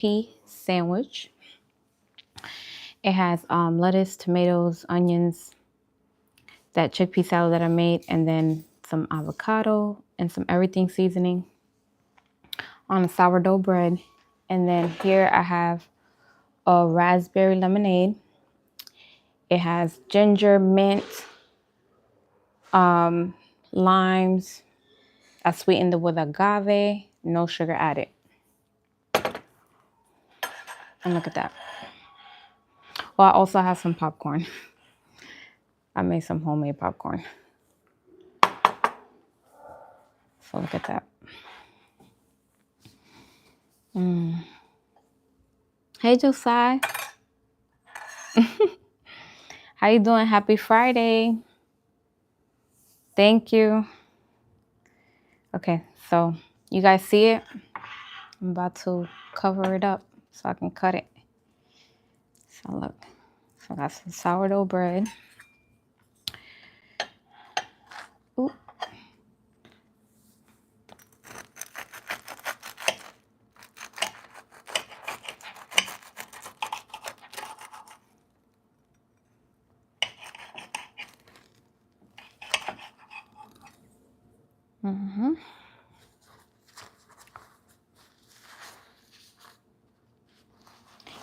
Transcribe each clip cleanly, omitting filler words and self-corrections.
chickpea sandwich. It has lettuce, tomatoes, onions, that chickpea salad that I made, and then some avocado and some everything seasoning on a sourdough bread. And then here I have a raspberry lemonade. It has ginger, mint, limes. I sweetened it with agave, no sugar added. And look at that. Well, I also have some popcorn. I made some homemade popcorn. So look at that. Hey, Josiah. How you doing? Happy Friday. Thank you. Okay, so you guys see it? I'm about to cover it up so I can cut it. So look, so I got some sourdough bread. Ooh.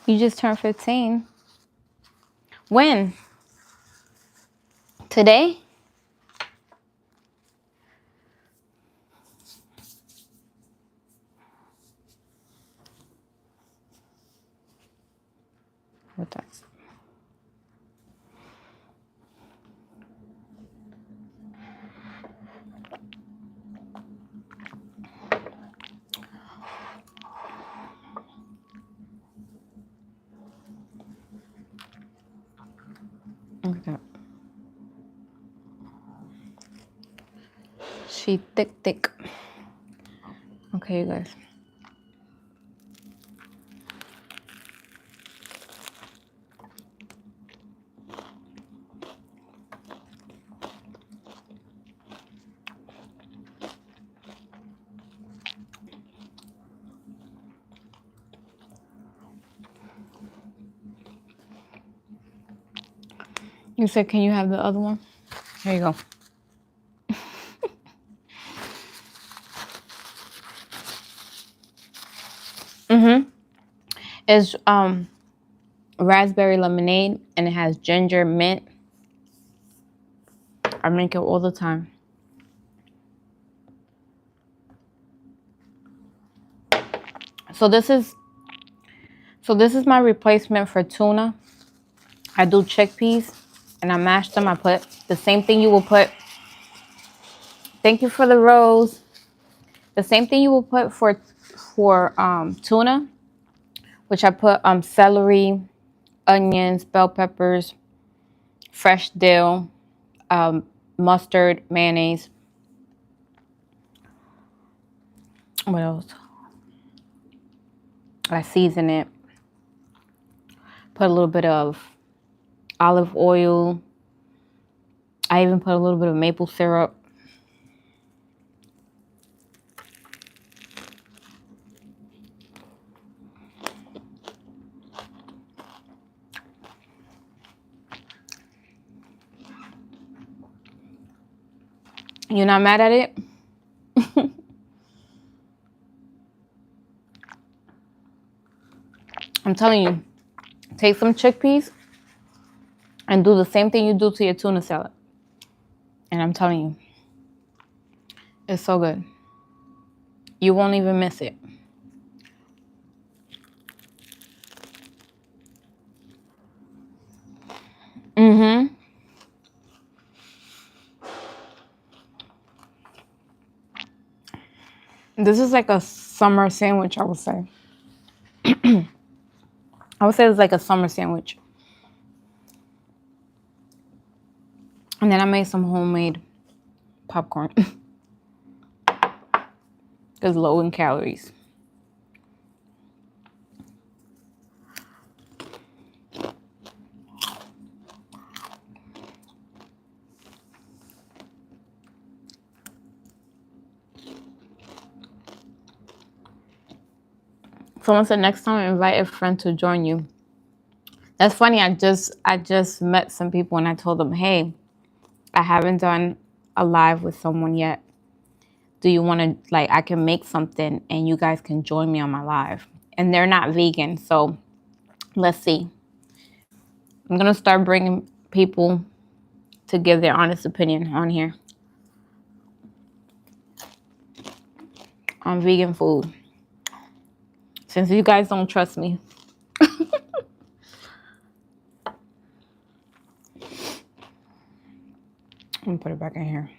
You just turned 15. When? Today? What that? Look at that. She thick. Okay, you guys. You said, can you have the other one? Here you go. It's raspberry lemonade and it has ginger, mint. I make it all the time. So this is my replacement for tuna. I do chickpeas and I mash them. I put the same thing you will put. Thank you for the rose. The same thing you will put for tuna, which I put celery, onions, bell peppers, fresh dill, mustard, mayonnaise. What else? I season it. Put a little bit of olive oil. I even put a little bit of maple syrup. You're not mad at it? I'm telling you, take some chickpeas and do the same thing you do to your tuna salad. And I'm telling you, it's so good. You won't even miss it. This is like a summer sandwich, I would say. I would say it's like a summer sandwich. And then I made some homemade popcorn. It's low in calories. Someone said next time invite a friend to join you. That's funny. I just met some people and I told them, hey, I haven't done a live with someone yet. Do you want to, like, I can make something and you guys can join me on my live. And they're not vegan, so let's see. I'm gonna start bringing people to give their honest opinion on here on vegan food. Since you guys don't trust me. I'm gonna put it back in here.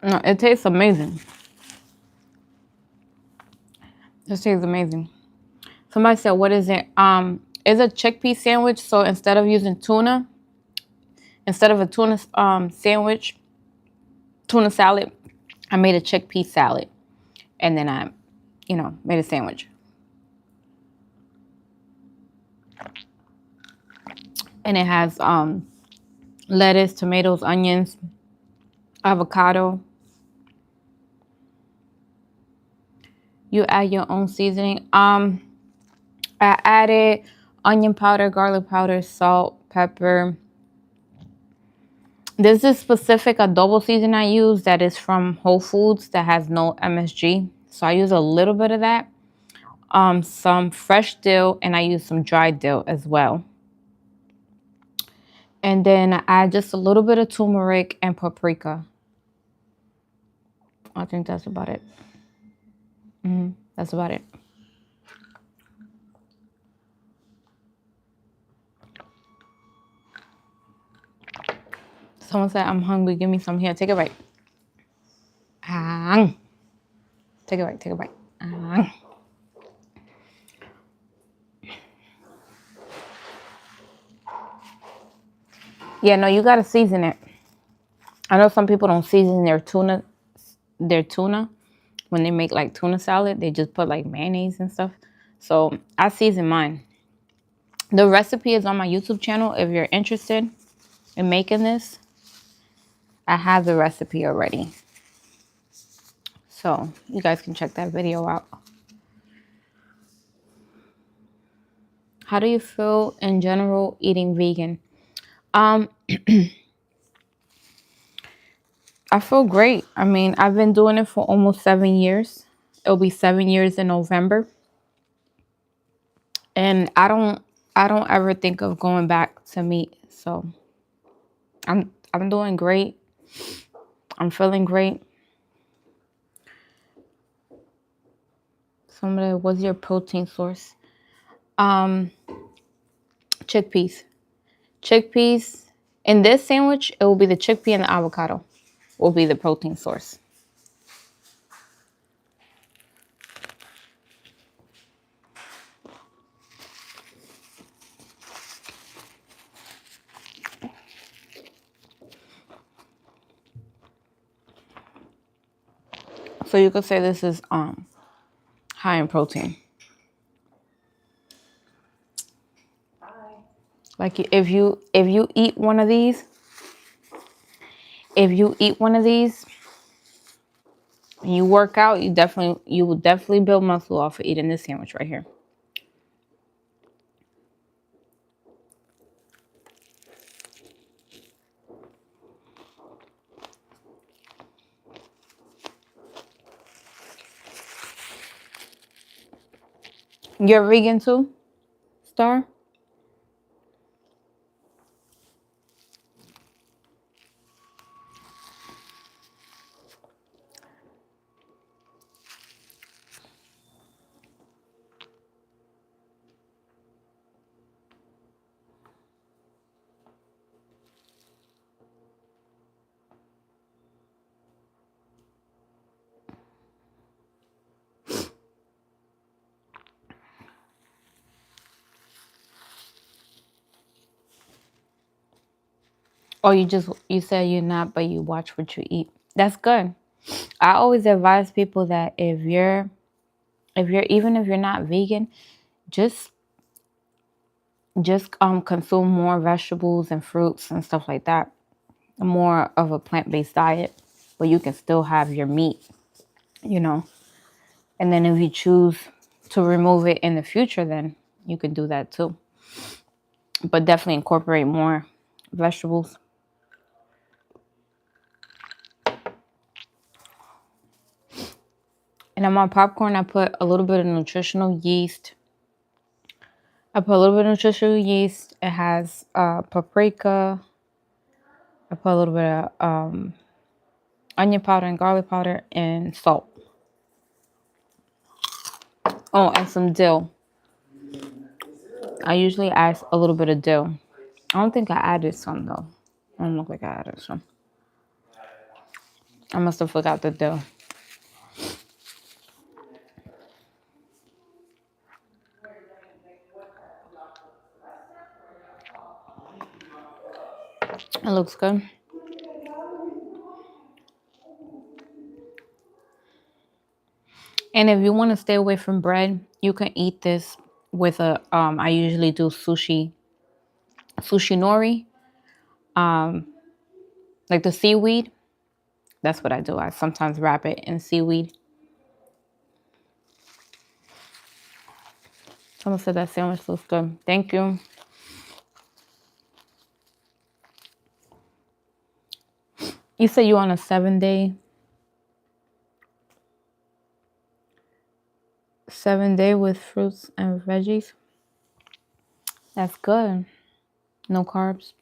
No, it tastes amazing. This tastes amazing. Somebody said, what is it? It's a chickpea sandwich. So instead of using tuna, instead of a tuna sandwich, tuna salad, I made a chickpea salad. And then I, made a sandwich. And it has lettuce, tomatoes, onions, avocado. You add your own seasoning. I added onion powder, garlic powder, salt, pepper. There's this specific adobo season I use that is from Whole Foods that has no MSG. So I use a little bit of that. Some fresh dill, and I use some dried dill as well. And then I add just a little bit of turmeric and paprika. I think that's about it. That's about it. Someone said, I'm hungry. Give me some here. Take a bite. Take a bite. Take a bite. Yeah, no, you got to season it. I know some people don't season their tuna when they make like tuna salad. They just put like mayonnaise and stuff. So I season mine. The recipe is on my YouTube channel. If you're interested in making this, I have the recipe already. So you guys can check that video out. How do you feel in general eating vegan? I feel great. I mean, I've been doing it for almost 7 years. It'll be 7 years in November. And I don't ever think of going back to meat. So I'm doing great. I'm feeling great. Somebody, what's your protein source? Chickpeas. Chickpeas. In this sandwich, it will be the chickpea and the avocado will be the protein source. So you could say this is high in protein. Like if you eat one of these, and you work out, you will definitely build muscle off of eating this sandwich right here. You're vegan too, Star? Or you said you're not, but you watch what you eat. That's good. I always advise people that even if you're not vegan, just consume more vegetables and fruits and stuff like that. More of a plant-based diet, but you can still have your meat, you know. And then if you choose to remove it in the future, then you can do that too. But definitely incorporate more vegetables. And on my popcorn, I put a little bit of nutritional yeast. I put a little bit of nutritional yeast. It has paprika. I put a little bit of onion powder and garlic powder and salt. Oh, and some dill. I usually add a little bit of dill. I don't think I added some though. I don't look like I added some. I must have forgot the dill. It looks good. And if you want to stay away from bread, you can eat this with a I usually do sushi nori, like the seaweed. That's what I do. I sometimes wrap it in seaweed. Someone said that sandwich looks good. Thank you. You said you on a 7-day with fruits and veggies. That's good. No carbs.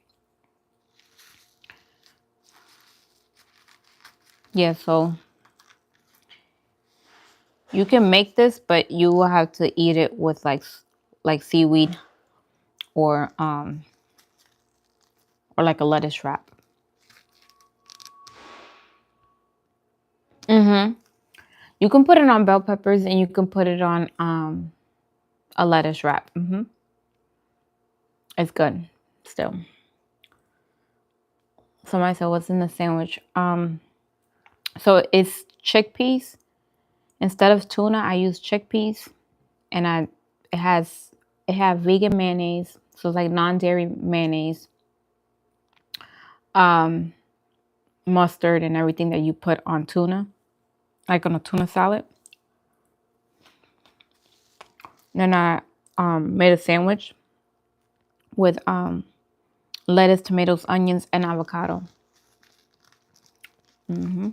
Yeah, so you can make this, but you will have to eat it with like seaweed or like a lettuce wrap. Mm-hmm. You can put it on bell peppers and you can put it on a lettuce wrap. Mm-hmm. It's good still. Somebody said, what's in the sandwich? So it's chickpeas. Instead of tuna, I use chickpeas, and it have vegan mayonnaise, so it's like non-dairy mayonnaise, mustard, and everything that you put on tuna, like on a tuna salad. Then I made a sandwich with lettuce, tomatoes, onions, and avocado. Mm-hmm.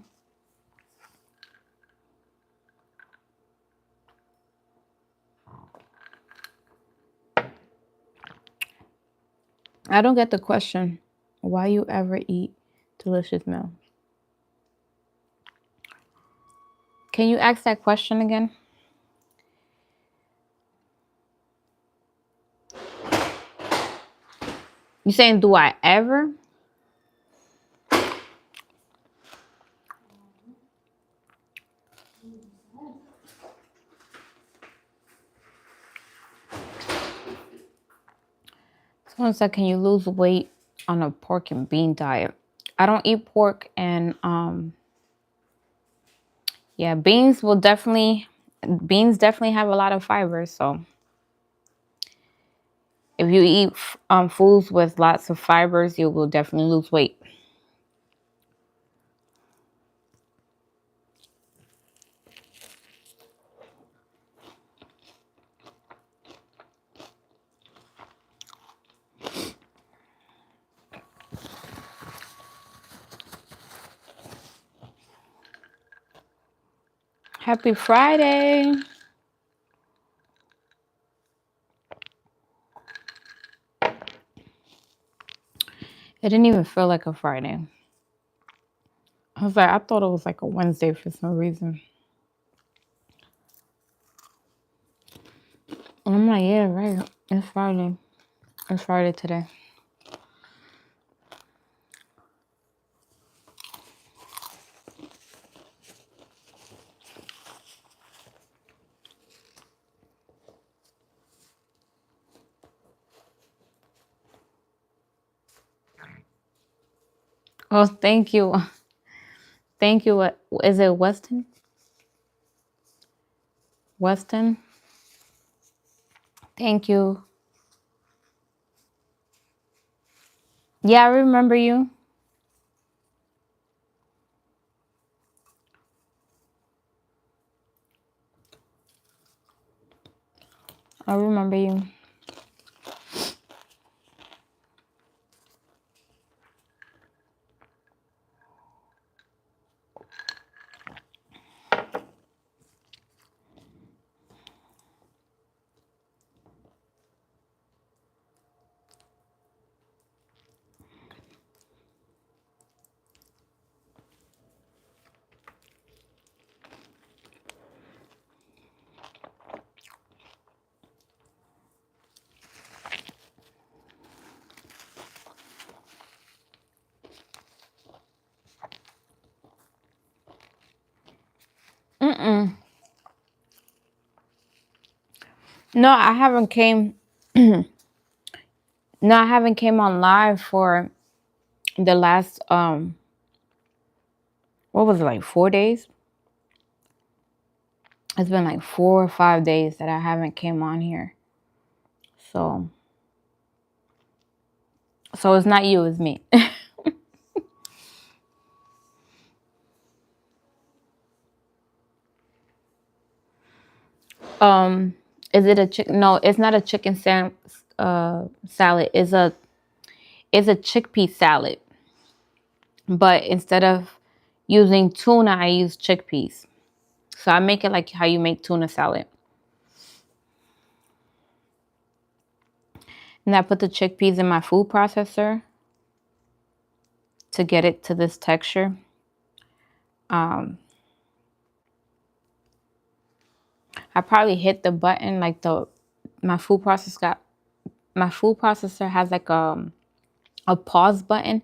I don't get the question, why you ever eat delicious meal? Can you ask that question again? You saying, do I ever? Someone said, can you lose weight on a pork and bean diet? I don't eat pork, and yeah, beans definitely have a lot of fiber. So if you eat foods with lots of fibers, you will definitely lose weight. Happy Friday. It didn't even feel like a Friday. I thought it was like a Wednesday for some reason. And I'm like, yeah, right. It's Friday. It's Friday today. Oh, thank you. Thank you. What is it? Weston? Weston? Thank you. Yeah, I remember you. I remember you. Mm-mm. No, I haven't came. No, I haven't came on live for the last what was it, like 4 days? It's been like 4 or 5 days that I haven't came on here. So it's not you, it's me. Is it a chicken? No, it's not a salad. It's a chickpea salad. But instead of using tuna, I use chickpeas. So I make it like how you make tuna salad. And I put the chickpeas in my food processor to get it to this texture. I probably hit the button like my food processor has like a pause button.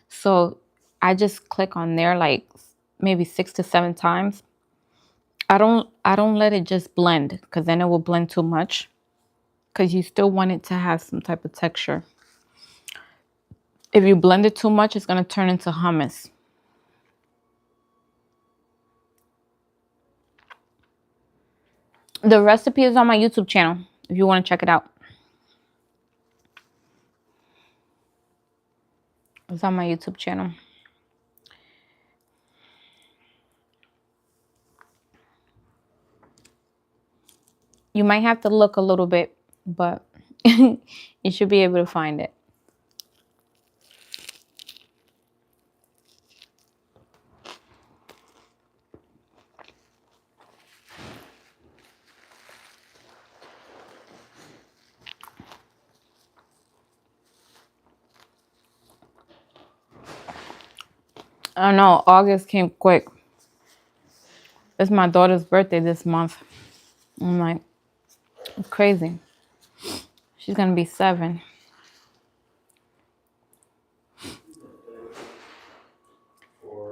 So I just click on there like maybe 6 to 7 times. I don't let it just blend because then it will blend too much. Because you still want it to have some type of texture. If you blend it too much, it's going to turn into hummus. The recipe is on my YouTube channel if you want to check it out. It's on my YouTube channel. You might have to look a little bit, but you should be able to find it. I know, August came quick. It's my daughter's birthday this month. I'm like, it's crazy. She's going to be 7.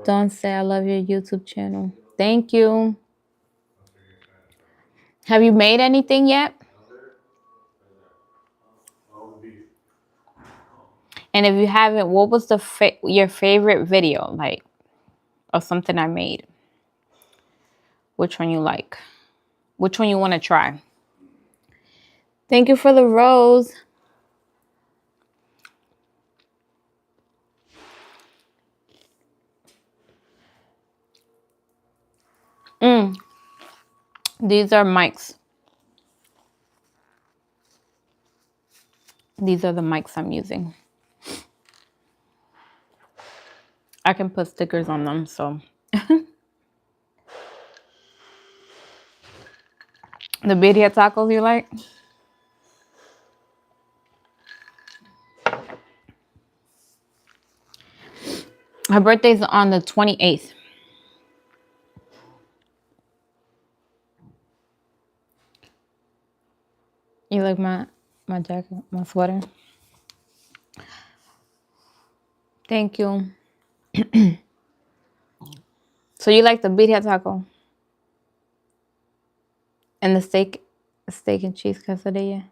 Don't say I love your YouTube channel. Thank you. Have you made anything yet? And if you haven't, what was your favorite video, like, or something I made? Which one you like? Which one you want to try? Thank you for the rose. These are mics. These are the mics I'm using. I can put stickers on them, so. The birria tacos you like? Her birthday's on the 28th. You like my jacket, my sweater? Thank you. So you like the birria taco? And the steak and cheese quesadilla?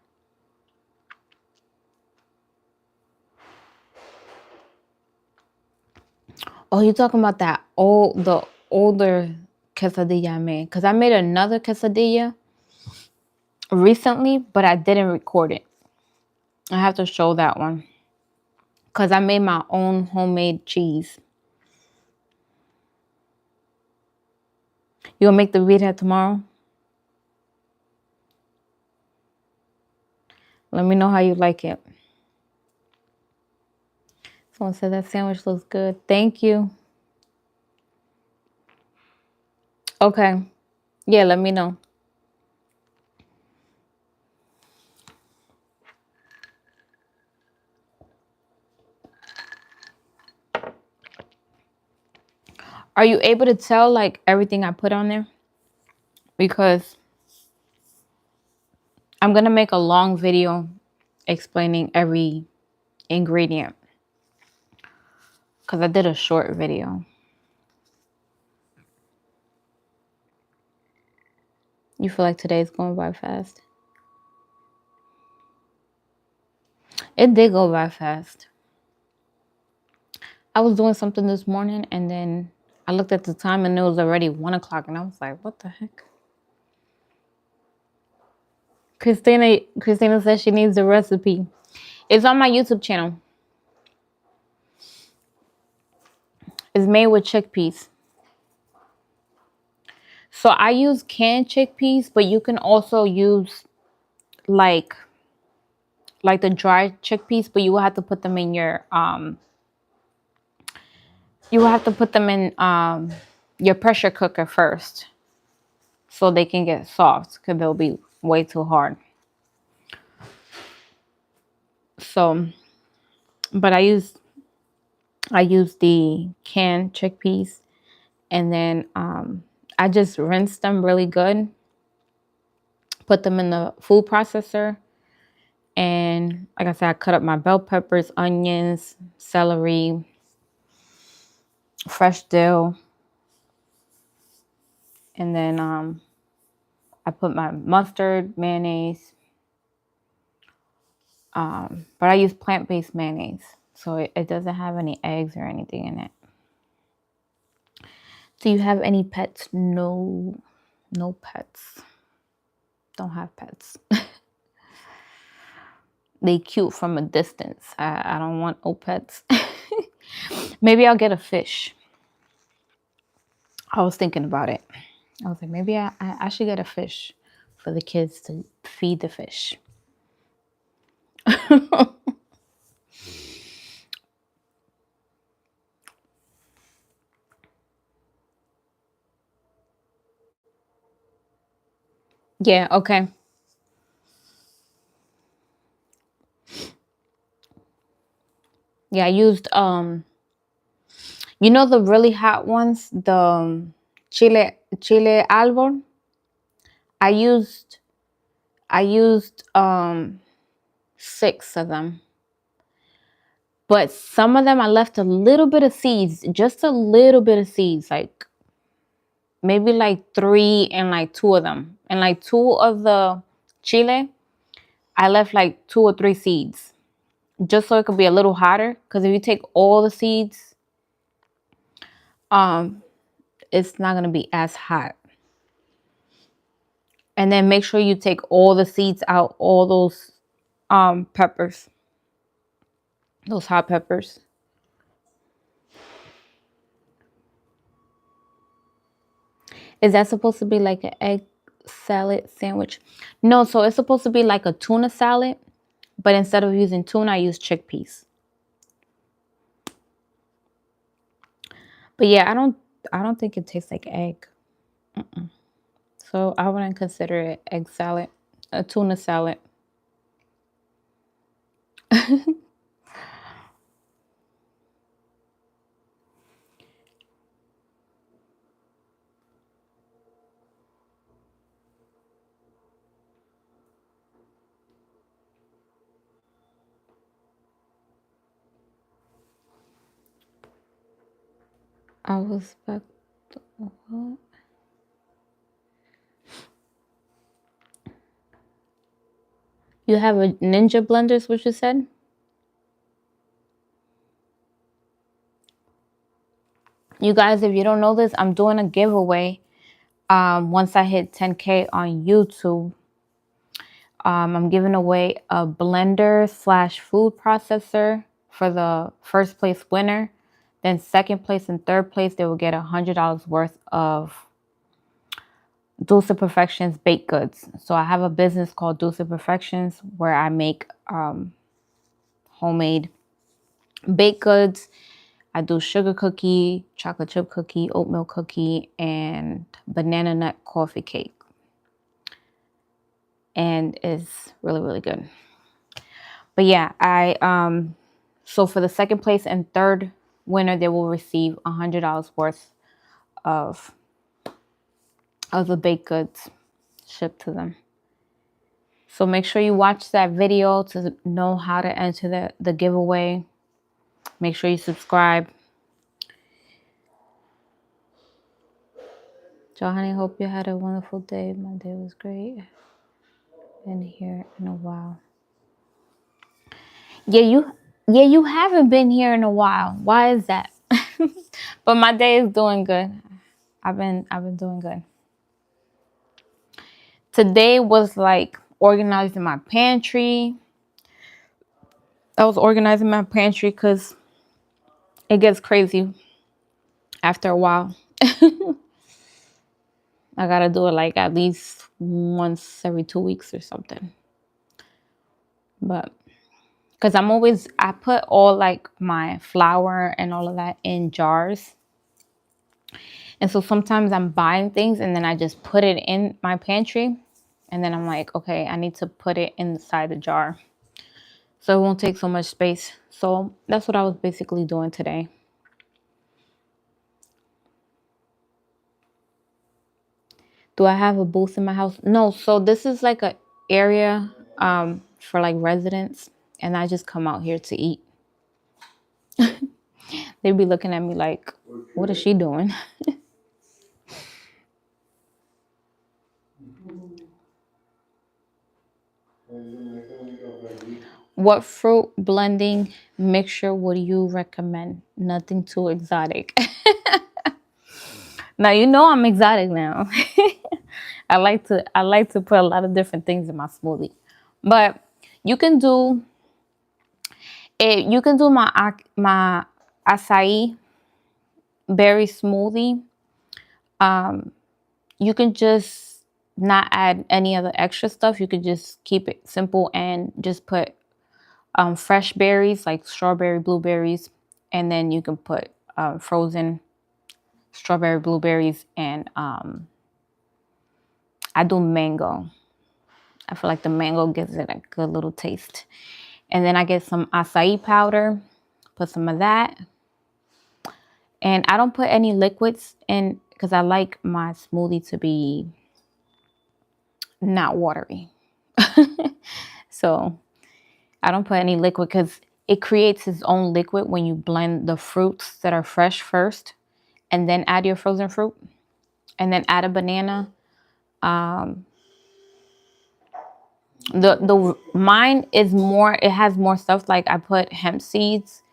Oh, you talking about the older quesadilla I made? Because I made another quesadilla recently, but I didn't record it. I have to show that one. Because I made my own homemade cheese. You gonna make the birria tomorrow? Let me know how you like it. Someone said that sandwich looks good. Thank you. Okay. Yeah, let me know. Are you able to tell like everything I put on there? Because I'm gonna make a long video explaining every ingredient. Because I did a short video. You feel like today's going by fast? It did go by fast. I was doing something this morning and then I looked at the time and it was already 1 o'clock and I was like, what the heck? Christina says she needs the recipe. It's on my YouTube channel. It's made with chickpeas. So I use canned chickpeas, but you can also use like the dry chickpeas, but you will have to put them in your your pressure cooker first so they can get soft because they'll be way too hard. So, but I use the canned chickpeas and then I just rinse them really good, put them in the food processor, and like I said, I cut up my bell peppers, onions, celery, fresh dill, and then I put my mustard, mayonnaise, but I use plant-based mayonnaise, so it doesn't have any eggs or anything in it. Do you have any pets? No, no pets. Don't have pets. They cute from a distance. I don't want no pets. Maybe I'll get a fish. I was thinking about it. I was like, maybe I should get a fish for the kids to feed the fish. Yeah, okay. Yeah, I used you know the really hot ones, the chile albor. I used 6 of them. But some of them I left a little bit of seeds, just a little bit of seeds, like maybe like 3 and like 2 of them. And like 2 of the chile, I left like 2 or 3 seeds just so it could be a little hotter. Because if you take all the seeds, it's not going to be as hot. And then make sure you take all the seeds out, all those peppers, those hot peppers. Is that supposed to be like an egg salad sandwich? No, so it's supposed to be like a tuna salad, but instead of using tuna, I use chickpeas. But yeah, I don't think it tastes like egg. So I wouldn't consider it egg salad, a tuna salad. I was back. What? You have a Ninja blender, is what you said? You guys, if you don't know this, I'm doing a giveaway. Once I hit 10K on YouTube, I'm giving away a blender / food processor for the first place winner. Then second place and third place, they will get $100 worth of Dulce Perfections baked goods. So I have a business called Dulce Perfections where I make homemade baked goods. I do sugar cookie, chocolate chip cookie, oatmeal cookie, and banana nut coffee cake. And it's really, really good. But yeah, so for the second place and third winner, they will receive $100 worth of the baked goods shipped to them. So make sure you watch that video to know how to enter the giveaway. Make sure you subscribe. Johanny, hope you had a wonderful day. My day was great. Been here in a while. Yeah, you haven't been here in a while. Why is that? But my day is doing good. I've been doing good. Today was like organizing my pantry. I was organizing my pantry because it gets crazy after a while. I gotta do it like at least once every 2 weeks or something. But because I put all like my flour and all of that in jars. And so sometimes I'm buying things and then I just put it in my pantry. And then I'm like, okay, I need to put it inside the jar so it won't take so much space. So that's what I was basically doing today. Do I have a booth in my house? No. So this is like a area for like residents, and I just come out here to eat. They'd be looking at me like, what is she doing? What fruit blending mixture would you recommend? Nothing too exotic. Now you know I'm exotic now. I like to put a lot of different things in my smoothie. But you can do it. You can do my acai berry smoothie. You can just not add any other extra stuff. You could just keep it simple and just put fresh berries like strawberry, blueberries, and then you can put frozen strawberry, blueberries, and I do mango. I feel like the mango gives it a good little taste. And then I get some acai powder, put some of that. And I don't put any liquids in because I like my smoothie to be not watery. So I don't put any liquid because it creates its own liquid when you blend the fruits that are fresh first and then add your frozen fruit and then add a banana. The mine is more, it has more stuff. Like I put hemp seeds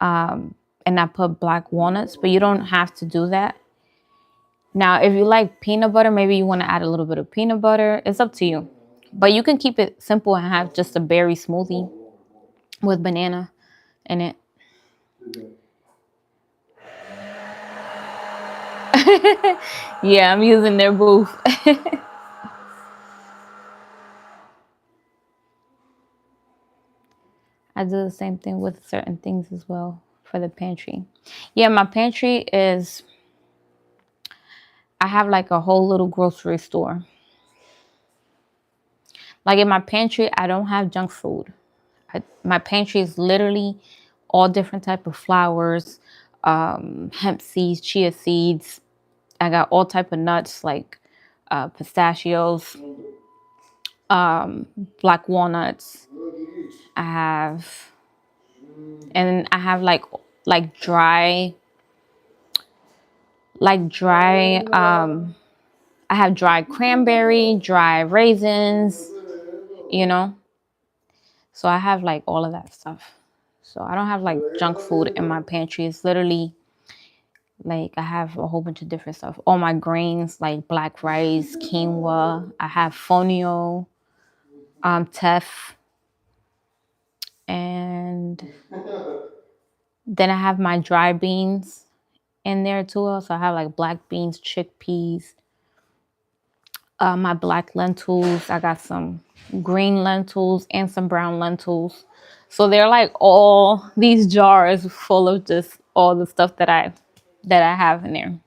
and I put black walnuts, but you don't have to do that. Now, if you like peanut butter, maybe you want to add a little bit of peanut butter. It's up to you. But you can keep it simple and have just a berry smoothie with banana in it. Yeah, I'm using their booth. I do the same thing with certain things as well for the pantry. Yeah, my pantry is, I have like a whole little grocery store. Like in my pantry, I don't have junk food. My pantry is literally all different type of flours, hemp seeds, chia seeds. I got all type of nuts like pistachios, black walnuts. I have, and I have like dry, like dry. I have dry cranberry, dry raisins. You know, so I have like all of that stuff. So I don't have like junk food in my pantry. It's literally Like I have a whole bunch of different stuff. All my grains like black rice, quinoa. I have fonio, teff, and then I have my dry beans in there too. So I have like black beans, chickpeas, my black lentils. I got some green lentils and some brown lentils. So they're like all these jars full of just all the stuff that I have in there.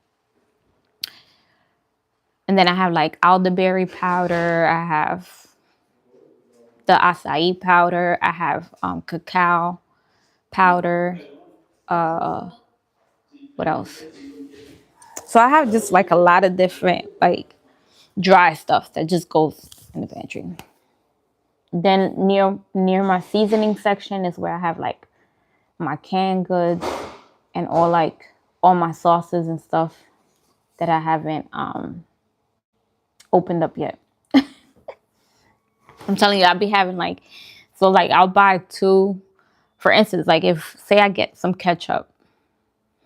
And then I have like elderberry powder. I have the acai powder. I have cacao powder. What else? So I have just like a lot of different like dry stuff that just goes in the pantry. Then near my seasoning section is where I have like my canned goods and all my sauces and stuff that I haven't opened up yet. I'm telling you, I'll be having like, so like I'll buy two, for instance, like if say I get some ketchup,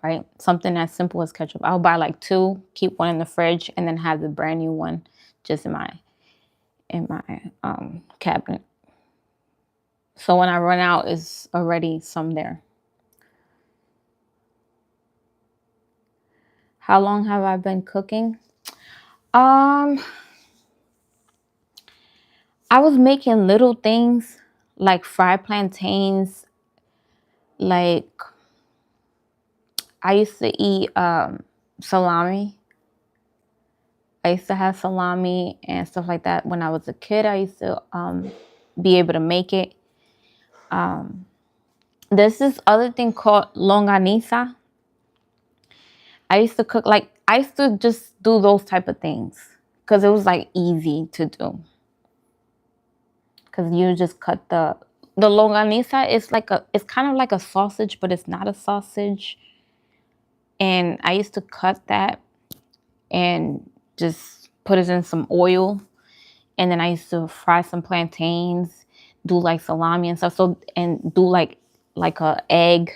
right? Something as simple as ketchup. I'll buy like two, keep one in the fridge, and then have the brand new one just in my cabinet. So when I run out, is already some there. How long have I been cooking? I was making little things like fried plantains. Like I used to eat salami. I used to have salami and stuff like that when I was a kid. I used to be able to make it. There's this other thing called longaniza. I used to cook like I used to just do those type of things because it was like easy to do. Because you just cut the longaniza is like it's kind of like a sausage, but it's not a sausage. And I used to cut that and just put it in some oil. And then I used to fry some plantains, do like salami and stuff. So and do like a egg.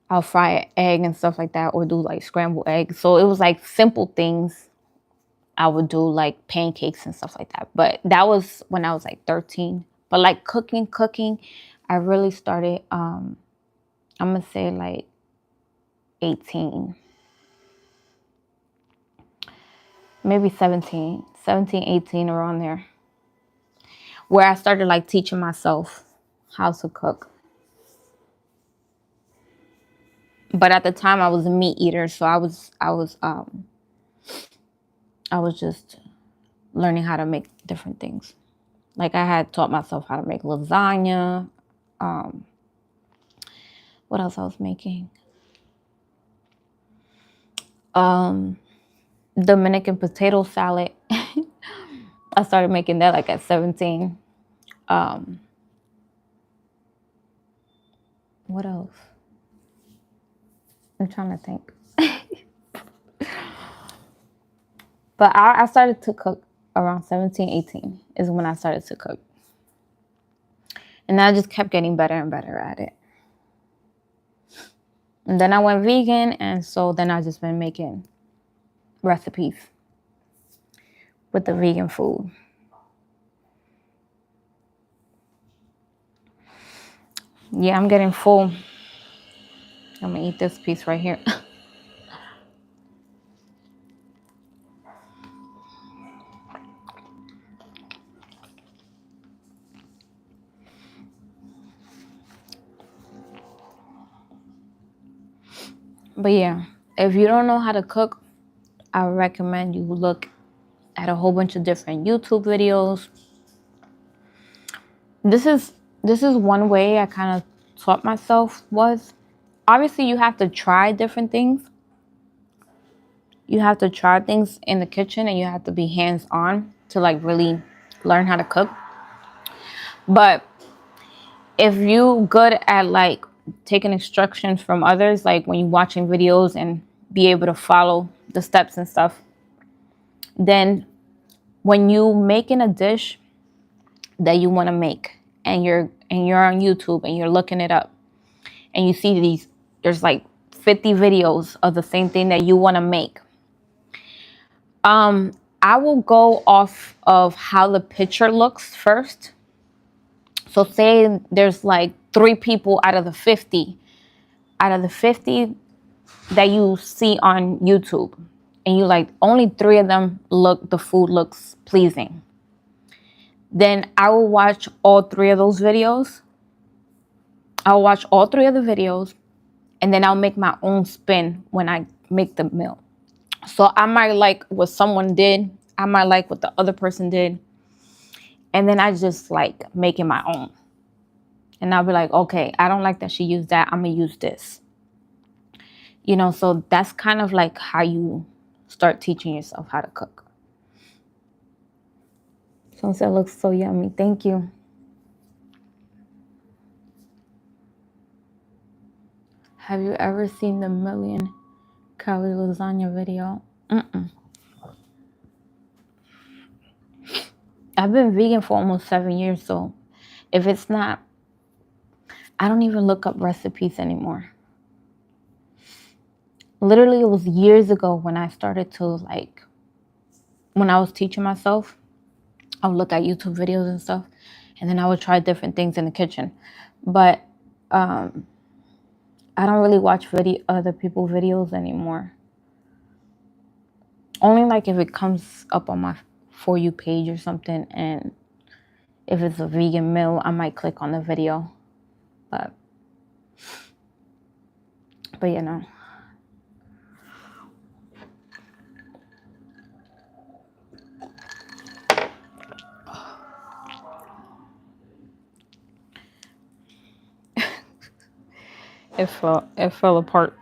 I'll fry an egg and stuff like that, or do like scrambled eggs. So it was like simple things. I would do like pancakes and stuff like that. But that was when I was like 13. But like cooking, I really started, I'm going to say like 18. Maybe 17, 18 around there. Where I started like teaching myself how to cook. But at the time I was a meat eater, so I was just learning how to make different things. Like I had taught myself how to make lasagna. What else I was making? Dominican potato salad. I started making that like at 17. What else? I'm trying to think. But I started to cook around 17, 18 is when I started to cook. And I just kept getting better and better at it. And then I went vegan, and so then I've just been making recipes with the vegan food. Yeah, I'm getting full. I'm gonna eat this piece right here. But yeah, if you don't know how to cook, I recommend you look at a whole bunch of different YouTube videos. This is one way I kind of taught myself was, obviously you have to try different things. You have to try things in the kitchen and you have to be hands-on to like really learn how to cook. But if you good at like taking instructions from others, like when you're watching videos and be able to follow the steps and stuff, then when you making a dish that you want to make and you're on YouTube and you're looking it up and you see there's like 50 videos of the same thing that you want to make. I will go off of how the picture looks first. So say there's like 3 people out of the 50 that you see on YouTube, and you like only 3 of them the food looks pleasing. Then I will watch all 3 of those videos. I'll watch all 3 of the videos, and then I'll make my own spin when I make the meal. So I might like what someone did, I might like what the other person did, and then I just like making my own. And I'll be like, okay, I don't like that she used that, I'm gonna use this. You know, so that's kind of like how you start teaching yourself how to cook. Someone said it looks so yummy. Thank you. Have you ever seen the 1,000,000-calorie lasagna video? I've been vegan for almost 7 years, so if it's not, I don't even look up recipes anymore. Literally, it was years ago when I started to like, when I was teaching myself, I would look at YouTube videos and stuff, and then I would try different things in the kitchen. But I don't really watch other people's videos anymore. Only like if it comes up on my For You page or something, and if it's a vegan meal, I might click on the video. But you know. It fell apart.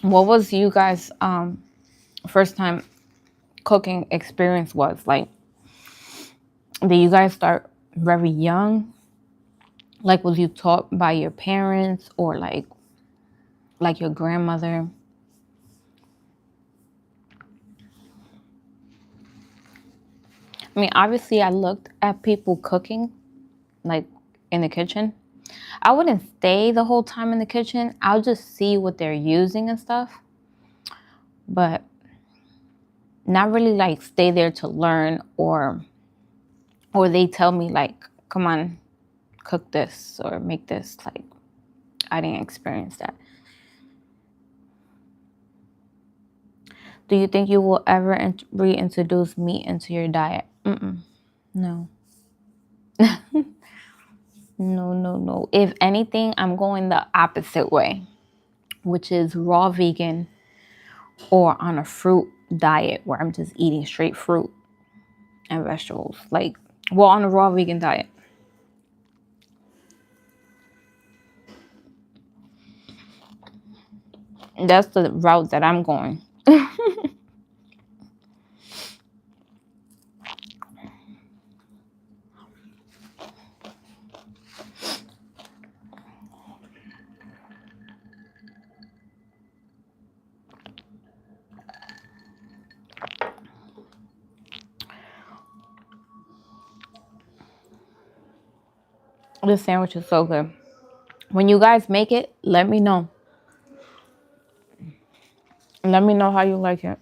What was you guys first time cooking experience was like? Did you guys start very young? Like, was you taught by your parents or like your grandmother? I mean, obviously I looked at people cooking like in the kitchen. I wouldn't stay the whole time in the kitchen. I'll just see what they're using and stuff. But not really like stay there to learn, or they tell me like, come on, cook this or make this. Like, I didn't experience that. Do you think you will ever reintroduce meat into your diet? No. No. If anything, I'm going the opposite way, which is raw vegan or on a fruit diet where I'm just eating straight fruit and vegetables. Like, well, on a raw vegan diet. That's the route that I'm going. This sandwich is so good. When you guys make it, let me know. Let me know how you like it.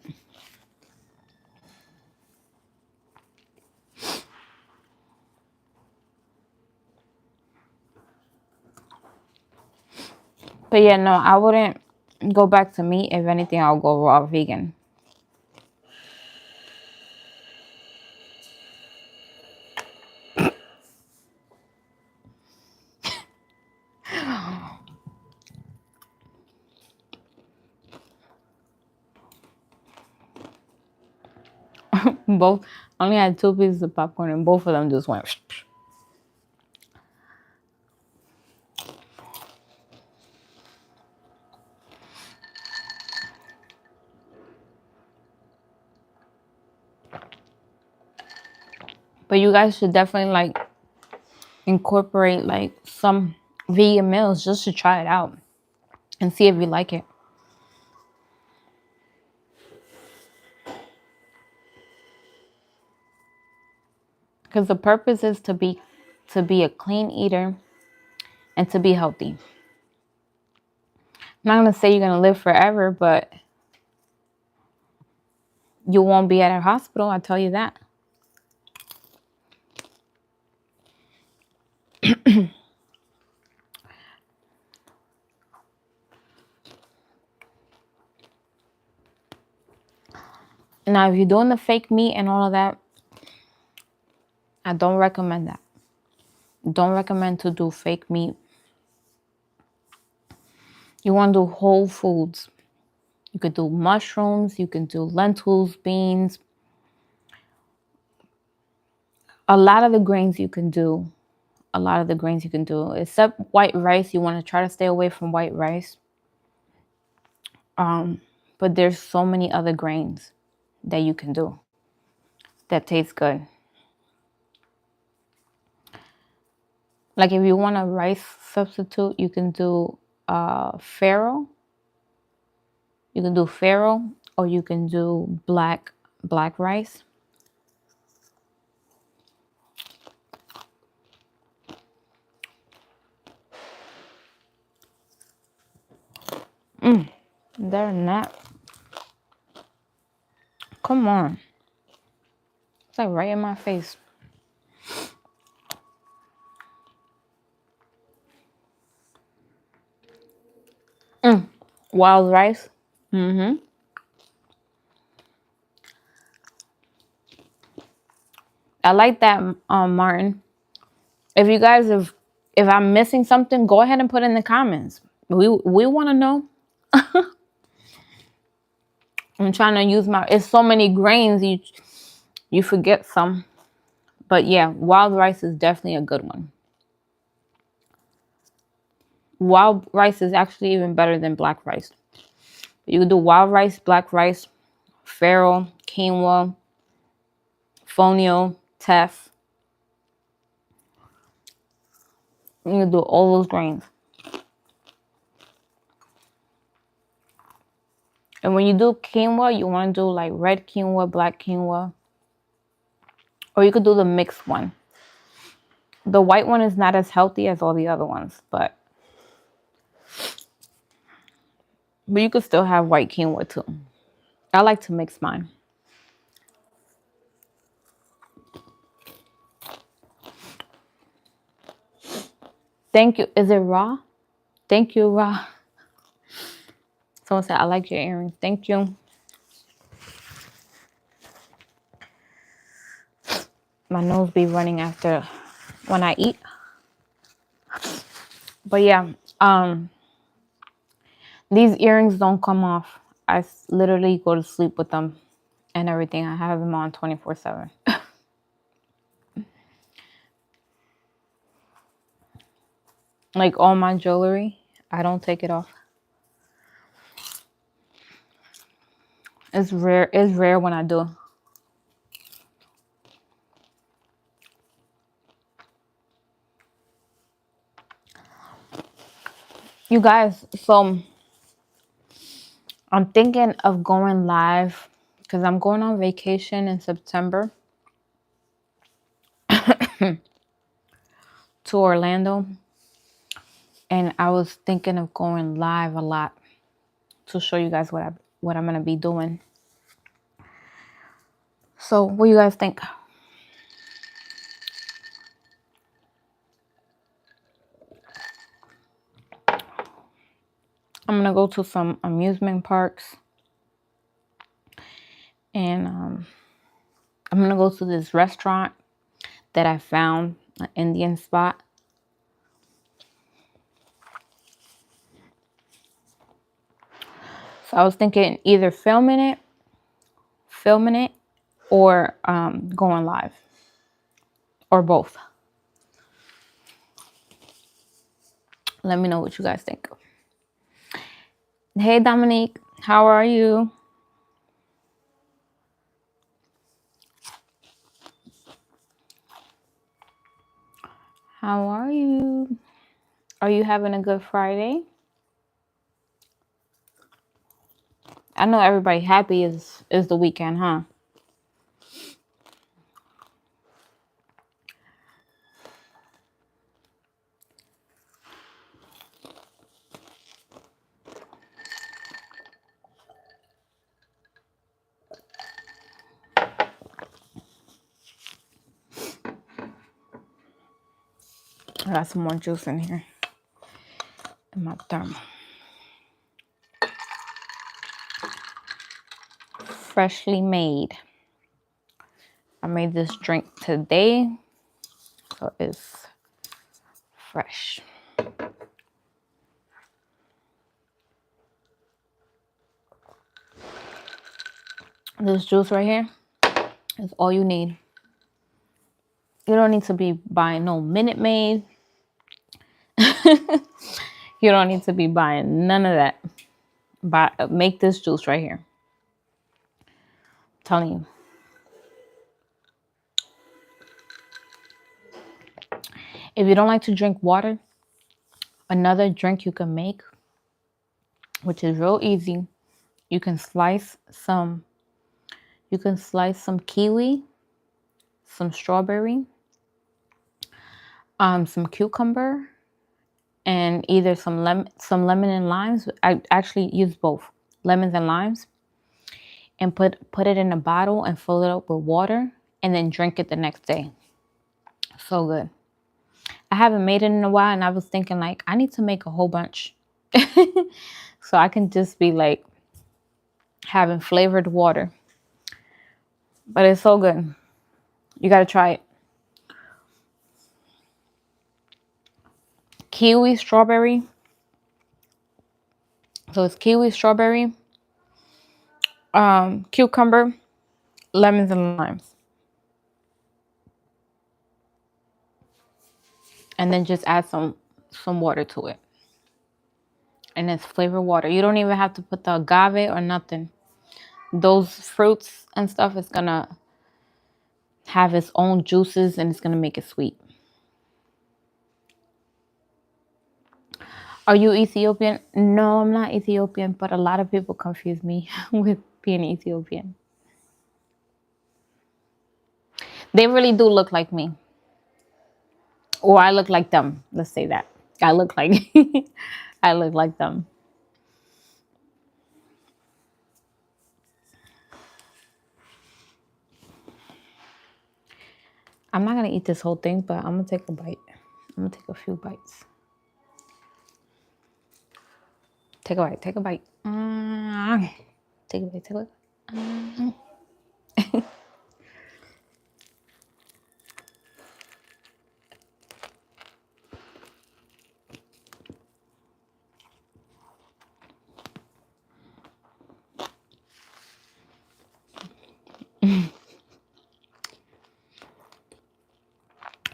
But yeah, no, I wouldn't go back to meat. If anything, I'll go raw vegan. Both only had 2 pieces of popcorn, and both of them just went. But you guys should definitely like incorporate like some vegan meals just to try it out and see if you like it. Because the purpose is to be a clean eater and to be healthy. I'm not going to say you're going to live forever, but you won't be at a hospital, I'll tell you that. Now, if you're doing the fake meat and all of that, I don't recommend that. Don't recommend to do fake meat. You want to do whole foods. You could do mushrooms. You can do lentils, beans. A lot of the grains you can do. A lot of the grains you can do. Except white rice. You want to try to stay away from white rice. But there's so many other grains that you can do that taste good. Like if you want a rice substitute, you can do farro. You can do farro, or you can do black rice. They're not. Come on. It's like right in my face. Wild rice. I like that, Martin. If you guys if I'm missing something, go ahead and put in the comments. We want to know. I'm trying to use it's so many grains you forget some. But yeah, wild rice is definitely a good one. Wild rice is actually even better than black rice. You can do wild rice, black rice, farro, quinoa, fonio, teff. You can do all those grains. And when you do quinoa, you want to do like red quinoa, black quinoa. Or you could do the mixed one. The white one is not as healthy as all the other ones, but you could still have white quinoa too. I like to mix mine. Thank you. Is it raw? Thank you, raw. Someone said, I like your earrings. Thank you. My nose be running after when I eat. But yeah, these earrings don't come off. I literally go to sleep with them and everything. I have them on 24/7. Like all my jewelry, I don't take it off. It's rare. It's rare when I do. You guys, so I'm thinking of going live because I'm going on vacation in September to Orlando. And I was thinking of going live a lot to show you guys what I'm going to be doing. So what do you guys think? I'm going to go to some amusement parks. And I'm going to go to this restaurant that I found, an Indian spot. So I was thinking either filming it, or going live, or both. Let me know what you guys think. Hey, Dominique, how are you? How are you? Are you having a good Friday? I know everybody happy is the weekend, huh? I got some more juice in here in my thermal. Freshly made. I made this drink today, so it's fresh. This juice right here is all you need. You don't need to be buying no Minute Maid. You don't need to be buying none of that. Make this juice right here. I'm telling you. If you don't like to drink water, another drink you can make, which is real easy, you can slice some kiwi, some strawberry, some cucumber, and either some lemon and limes. I actually use both, lemons and limes, and put it in a bottle and fill it up with water and then drink it the next day. So good. I haven't made it in a while, and I was thinking like I need to make a whole bunch so I can just be like having flavored water. But it's so good. You got to try it. Kiwi, strawberry. So it's kiwi, strawberry, cucumber, lemons, and limes. And then just add some water to it. And it's flavored water. You don't even have to put the agave or nothing. Those fruits and stuff is going to have its own juices, and it's going to make it sweet. Are you Ethiopian? No, I'm not Ethiopian, but a lot of people confuse me with being Ethiopian. They really do look like me. Or I look like them. Let's say that. I look like I look like them. I'm not going to eat this whole thing, but I'm going to take a bite. I'm going to take a few bites. Take a bite. Take a bite. Take a bite. Take a bite.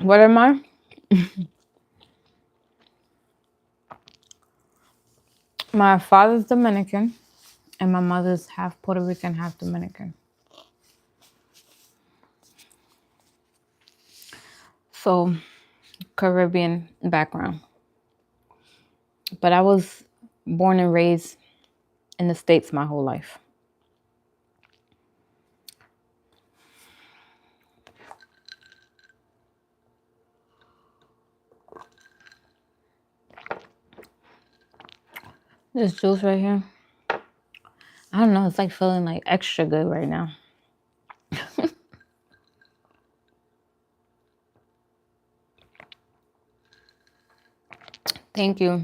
What am I? My father's Dominican, and my mother's half Puerto Rican, half Dominican. So, Caribbean background. But I was born and raised in the States my whole life. This juice right here, I don't know, it's like feeling like extra good right now. Thank you.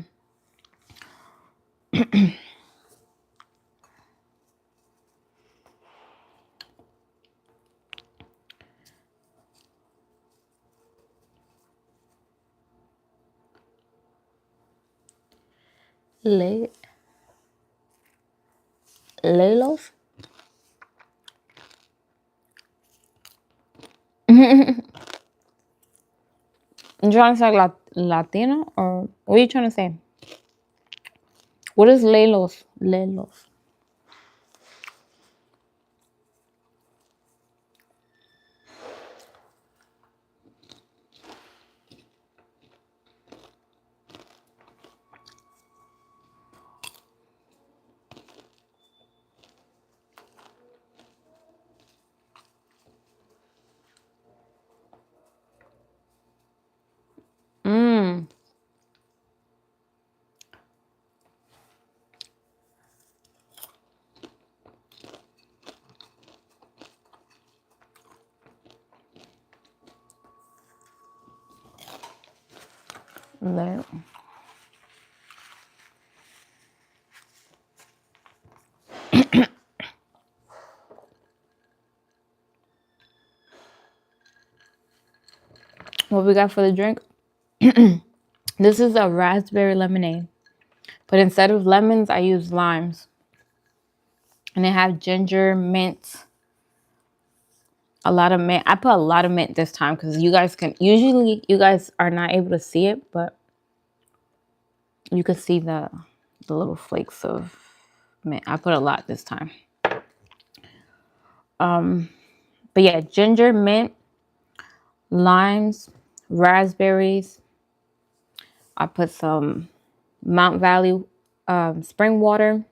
Lelos? You trying to say Latino, or what are you trying to say? What is Lelos? Lelos. And then what we got for the drink? This is a raspberry lemonade. But instead of lemons, I use limes. And they have ginger, mint, a lot of mint. I put a lot of mint this time because you guys can, usually you guys are not able to see it, but you can see the little flakes of mint. I put a lot this time. But yeah, ginger, mint, limes, raspberries. I put some Mount Valley spring water,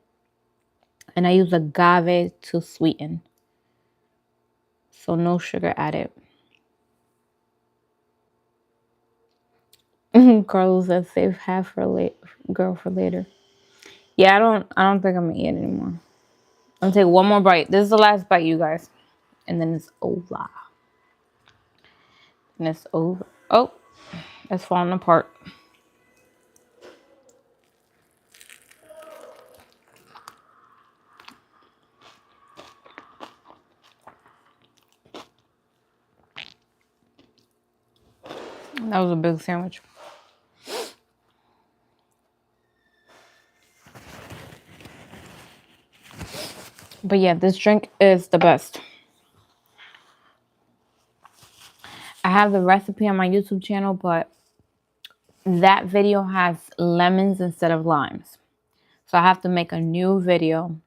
and I use agave to sweeten. So no sugar added. Carlos says save half for late, girl for later. Yeah, I don't think I'm gonna eat it anymore. I'm gonna take one more bite. This is the last bite, you guys, and then it's over. And it's over. Oh, it's falling apart. That was a big sandwich. But yeah, this drink is the best. I have the recipe on my YouTube channel, but that video has lemons instead of limes. So I have to make a new video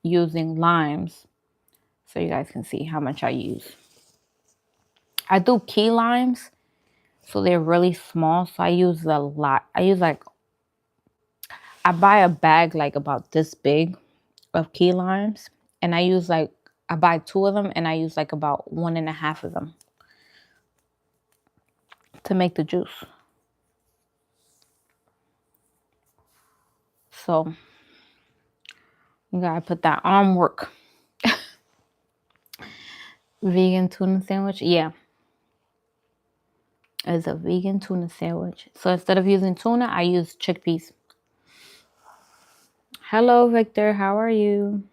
using limes so you guys can see how much I use. I do key limes, so they're really small, so I use a lot. I buy a bag like about this big of key limes, and I buy 2 of them, and I use like about 1.5 of them to make the juice. So you gotta put that on work. Vegan tuna sandwich, yeah. It's a vegan tuna sandwich. So instead of using tuna, I use chickpeas. Hello, Victor. How are you?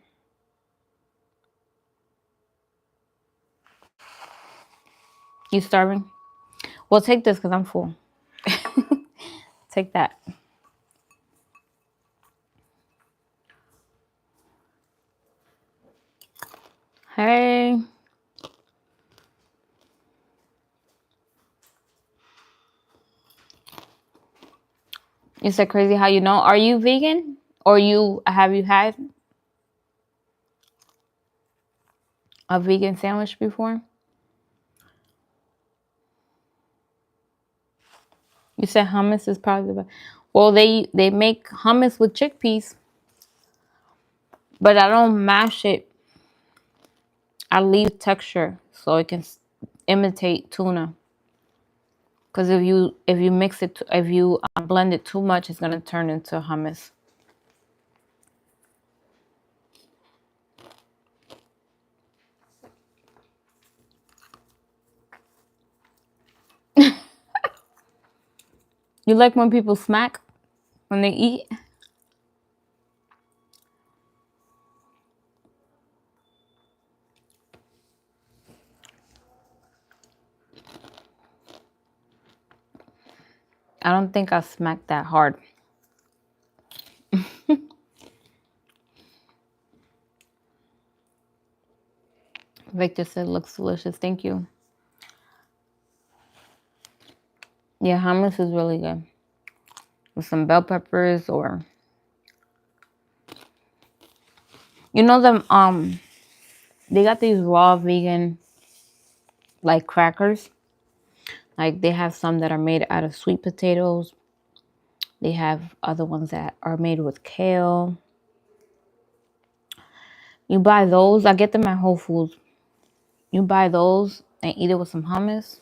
You starving? Well, take this because I'm full. Take that. Hey. You said crazy how you know. Are you vegan? Or have you had a vegan sandwich before? You said hummus is probably the best. Well, they make hummus with chickpeas, but I don't mash it. I leave texture so it can imitate tuna. Because if you mix it, if you blend it too much, it's gonna turn into hummus. You like when people smack when they eat? I don't think I smack that hard. Victor said looks delicious. Thank you. Yeah, hummus is really good. With some bell peppers or you know them they got these raw vegan like crackers. Like they have some that are made out of sweet potatoes. They have other ones that are made with kale. You buy those. I get them at Whole Foods. You buy those and eat it with some hummus.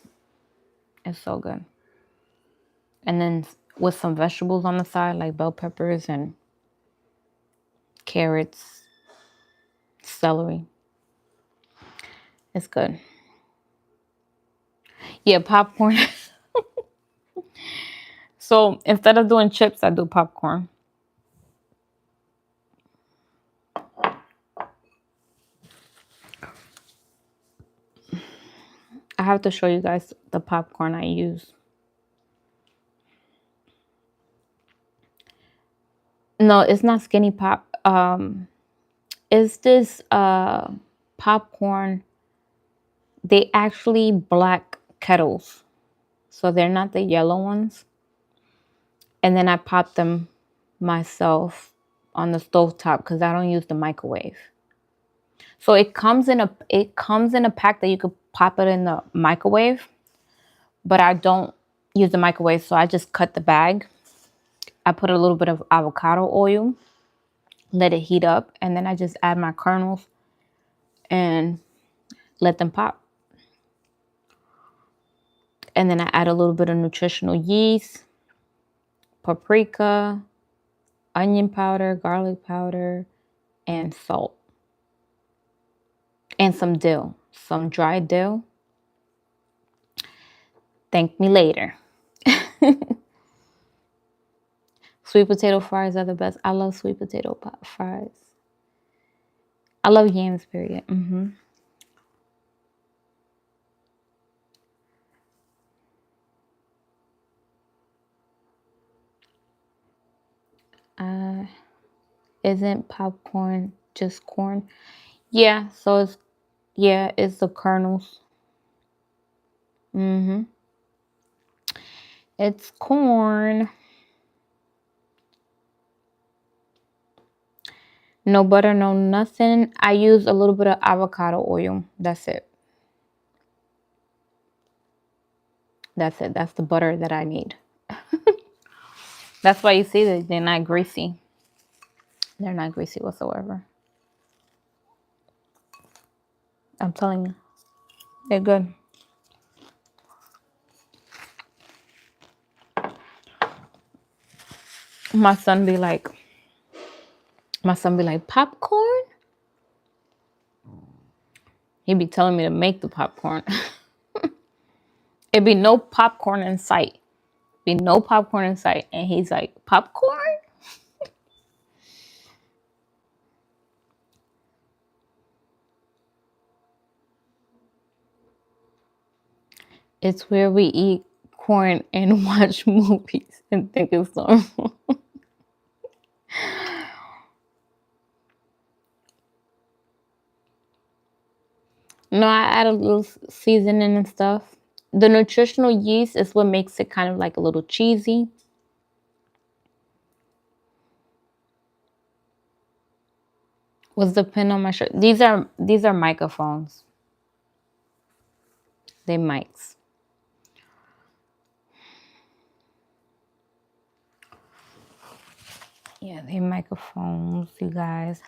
It's so good. And then with some vegetables on the side, like bell peppers and carrots, celery. It's good. Yeah, popcorn. So instead of doing chips, I do popcorn. I have to show you guys the popcorn I use. No, it's not skinny pop. It's this popcorn. They actually black kettles. So they're not the yellow ones. And then I pop them myself on the stove top because I don't use the microwave. So it comes in a pack that you could pop it in the microwave, but I don't use the microwave, so I just cut the bag. I put a little bit of avocado oil, let it heat up, and then I just add my kernels and let them pop. And then I add a little bit of nutritional yeast, paprika, onion powder, garlic powder, and salt. And some dill, some dried dill. Thank me later. Sweet potato fries are the best. I love sweet potato fries. I love yams, period. Isn't popcorn just corn? Yeah, so it's the kernels. It's corn. No butter, no nothing. I use a little bit of avocado oil. That's it. That's it. That's the butter that I need. That's why you see that they're not greasy. They're not greasy whatsoever. I'm telling you. They're good. My son be like, popcorn? He be telling me to make the popcorn. It'd be no popcorn in sight. Be no popcorn in sight. And he's like, popcorn? It's where we eat corn and watch movies and think it's normal. No, I add a little seasoning and stuff. The nutritional yeast is what makes it kind of like a little cheesy. What's the pin on my shirt? These are microphones. They mics. Yeah, they microphones, you guys.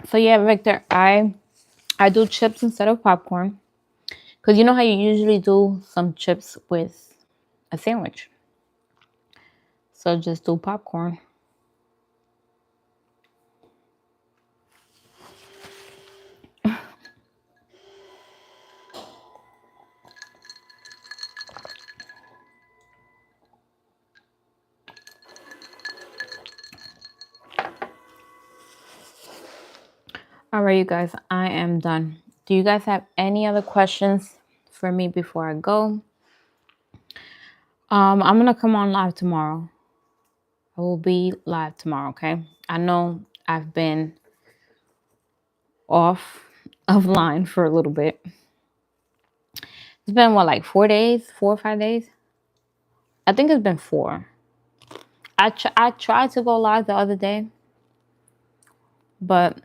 So yeah, Victor, I do chips instead of popcorn. Because you know how you usually do some chips with a sandwich. So just do popcorn. All right, you guys, I am done. Do you guys have any other questions for me before I go? I'm gonna come on live tomorrow. I will be live tomorrow, okay? I know I've been off of line for a little bit. It's been what, like 4 days, 4 or 5 days? I think it's been 4. I tried to go live the other day, but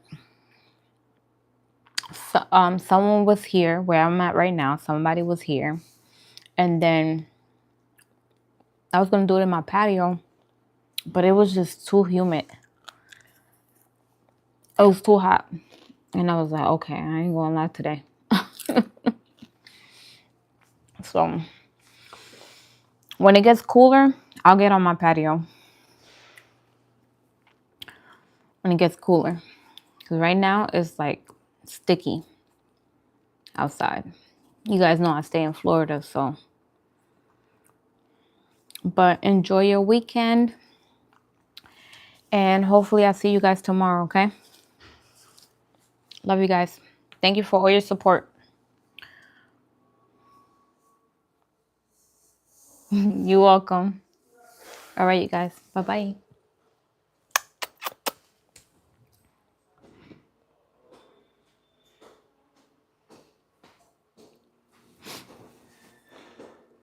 someone was here where I'm at right now. Somebody was here, and then I was gonna do it in my patio, but it was just too humid. It was too hot, and I was like, okay, I ain't going live today. So when it gets cooler, I'll get on my patio. it gets cooler. Because right now it's like sticky outside. You guys know I stay in Florida, so. But enjoy your weekend. And hopefully I'll see you guys tomorrow, okay? Love you guys. Thank you for all your support. You're welcome. All right, you guys. Bye-bye.